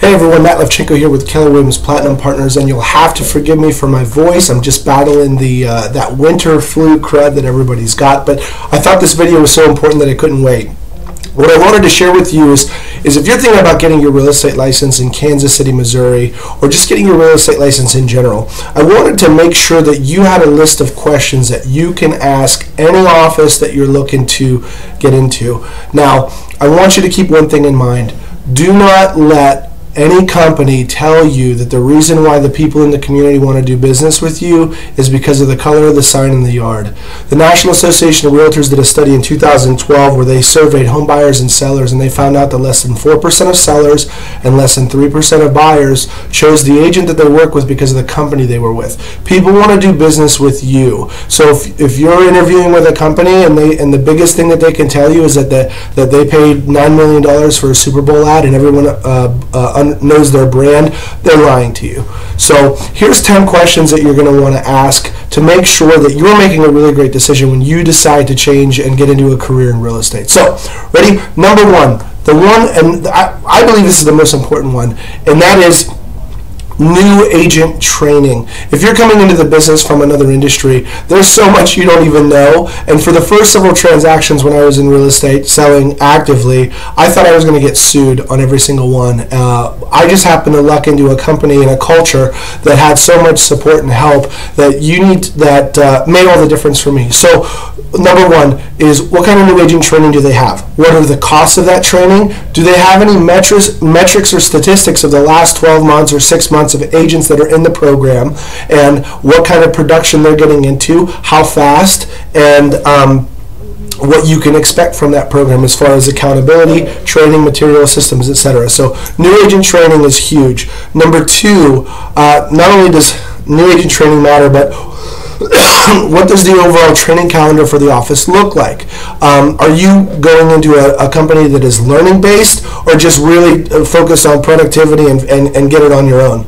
Hey everyone, Matt Levchenko here with Keller Williams Platinum Partners, and you'll have to forgive me for my voice. I'm just battling the that winter flu crud that everybody's got, but I thought this video was so important that I couldn't wait. What I wanted to share with you is if you're thinking about getting your real estate license in Kansas City, Missouri, or just getting your real estate license in general, I wanted to make sure that you had a list of questions that you can ask any office that you're looking to get into. Now, I want you to keep one thing in mind. Do not let any company tell you that the reason why the people in the community want to do business with you is because of the color of the sign in the yard. The National Association of Realtors did a study in 2012 where they surveyed home buyers and sellers, and they found out that less than 4% of sellers and less than 3% of buyers chose the agent that they work with because of the company they were with. People want to do business with you. So if you're interviewing with a company and the biggest thing that they can tell you is that they paid $9 million for a Super Bowl ad and everyone knows their brand, they're lying to you. So here's 10 questions that you're going to want to ask to make sure that you're making a really great decision when you decide to change and get into a career in real estate. So, ready? Number one, and I believe this is the most important one, and that is new agent training. If you're coming into the business from another industry, there's so much you don't even know. And for the first several transactions when I was in real estate selling actively, I thought I was going to get sued on every single one. I just happened to luck into a company and a culture that had so much support and help that made all the difference for me. So number one is, what kind of new agent training do they have? What are the costs of that training? Do they have any metrics or statistics of the last 12 months or 6 months of agents that are in the program, and what kind of production they're getting into, how fast, and what you can expect from that program as far as accountability, training, material, systems, etc. So new agent training is huge. Number two, not only does new agent training matter, but what does the overall training calendar for the office look like? Are you going into a company that is learning based, or just really focused on productivity and get it on your own?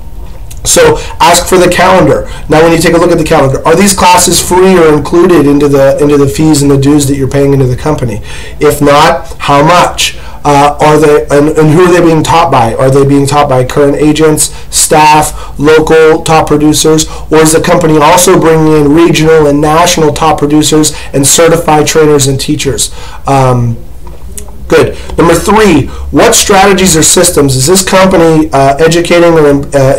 So ask for the calendar. Now when you take a look at the calendar, are these classes free or included into the fees and the dues that you're paying into the company? If not, how much? Are they, and who are they being taught by? Are they being taught by current agents, staff, local top producers, or is the company also bringing in regional and national top producers and certified trainers and teachers? Good. Number three, what strategies or systems is this company educating or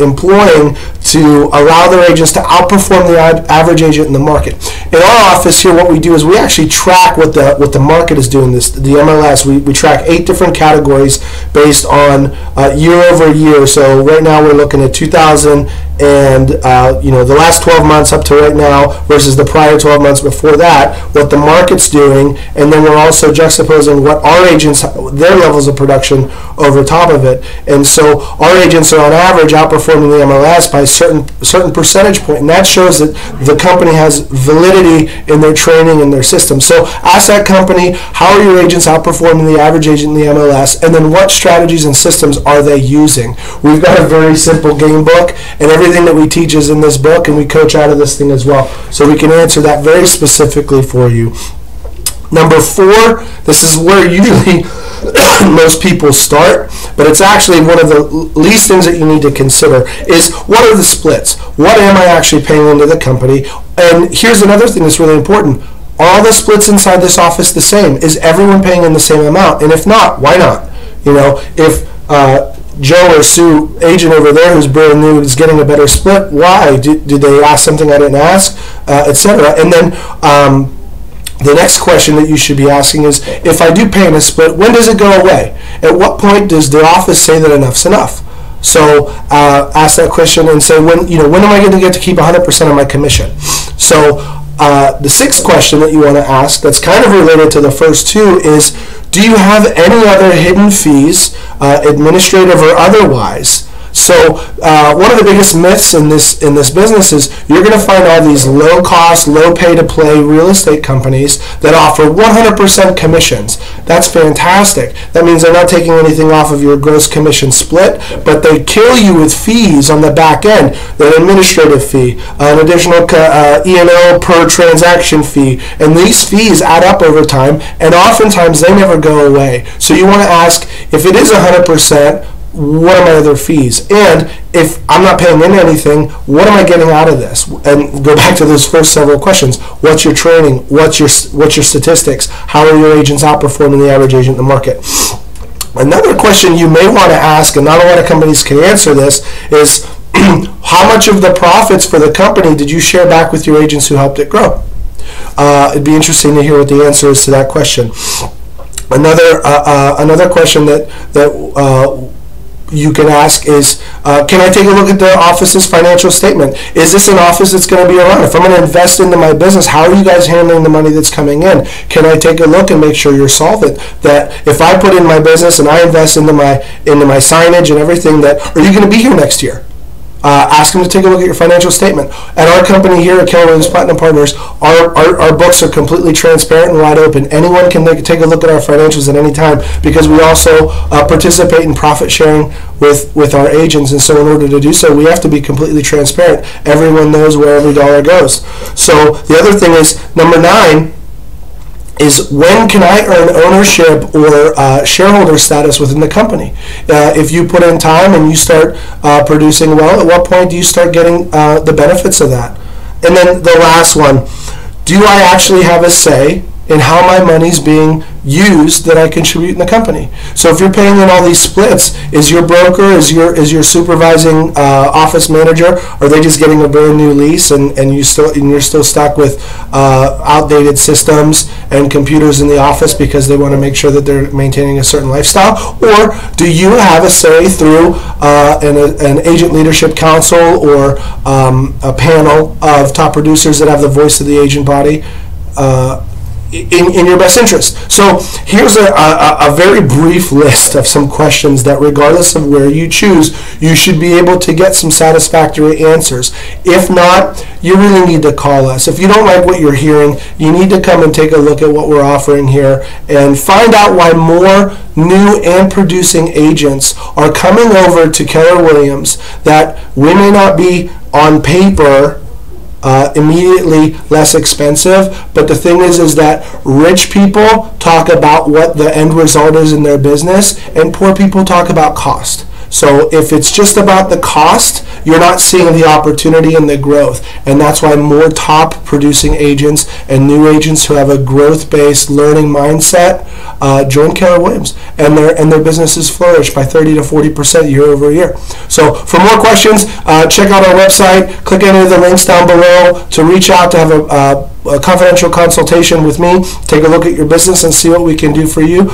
employing to allow their agents to outperform the average agent in the market? In our office here, what we do is we actually track what the market is doing. The MLS, we track 8 different categories based on year over year. So right now we're looking at 2000 and the last 12 months up to right now versus the prior 12 months before that, what the market's doing, and then we're also juxtaposing what our agents, their levels of production over top of it. And so our agents are on average outperforming the MLS by a certain percentage point, and that shows that the company has validity in their training and their system. So ask that company, how are your agents outperforming the average agent in the MLS, and then what strategies and systems are they using? We've got a very simple game book, and everything that we teach is in this book, and we coach out of this thing as well, so we can answer that very specifically for you. Number four, this is where usually most people start, but it's actually one of the least things that you need to consider, is what are the splits? What am I actually paying into the company? And here's another thing that's really important. Are all the splits inside this office the same? Is everyone paying in the same amount? And if not, why not? If Joe or Sue, agent over there who's brand new, is getting a better split, why? Did they ask something I didn't ask, etc.? And then the next question that you should be asking is, if I do pay in a split, when does it go away? At what point does the office say that enough's enough? So ask that question and say, when am I going to get to keep 100% of my commission? So the sixth question that you want to ask, that's kind of related to the first two, is, do you have any other hidden fees, administrative or otherwise? So one of the biggest myths in this business is you're going to find all these low-cost, low-pay-to-play real estate companies that offer 100% commissions. That's fantastic. That means they're not taking anything off of your gross commission split, but they kill you with fees on the back end, the administrative fee, an additional E&O per transaction fee, and these fees add up over time, and oftentimes they never go away. So you want to ask, if it is 100%, what are my other fees? And if I'm not paying in anything, what am I getting out of this? And go back to those first several questions. What's your training? What's your statistics? How are your agents outperforming the average agent in the market? Another question you may want to ask, and not a lot of companies can answer this, is how much of the profits for the company did you share back with your agents who helped it grow? It'd be interesting to hear what the answer is to that question. Another question that you can ask is, can I take a look at the office's financial statement? Is this an office that's going to be around? If I'm going to invest into my business, how are you guys handling the money that's coming in? Can I take a look and make sure you're solvent? That if I put in my business and I invest into my signage and everything, that are you going to be here next year? Ask them to take a look at your financial statement. At our company here at Keller Williams Platinum Partners, our books are completely transparent and wide open. Anyone can take a look at our financials at any time, because we also participate in profit sharing with our agents. And so in order to do so, we have to be completely transparent. Everyone knows where every dollar goes. So the other thing is, number 9, is when can I earn ownership or shareholder status within the company? If you put in time and you start producing well, at what point do you start getting the benefits of that? And then the last one, do I actually have a say in how my money's being used that I contribute in the company? So if you're paying in all these splits, is your broker, is your supervising office manager, are they just getting a brand new lease and you're still stuck with outdated systems and computers in the office because they want to make sure that they're maintaining a certain lifestyle? Or do you have a say through an agent leadership council or a panel of top producers that have the voice of the agent body in your best interest? So here's a very brief list of some questions that, regardless of where you choose, you should be able to get some satisfactory answers. If not, you really need to call us. If you don't like what you're hearing, you need to come and take a look at what we're offering here and find out why more new and producing agents are coming over to Keller Williams, that we may not be on paper immediately less expensive, but the thing is that rich people talk about what the end result is in their business, and poor people talk about cost. So if it's just about the cost, you're not seeing the opportunity and the growth. And that's why more top producing agents and new agents who have a growth-based learning mindset join Keller Williams, and their businesses flourish by 30 to 40% year over year. So for more questions, check out our website, click any of the links down below to reach out to have a confidential consultation with me, take a look at your business and see what we can do for you.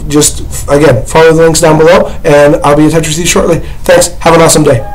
Just, again, follow the links down below, and I'll be in touch with you shortly. Thanks. Have an awesome day.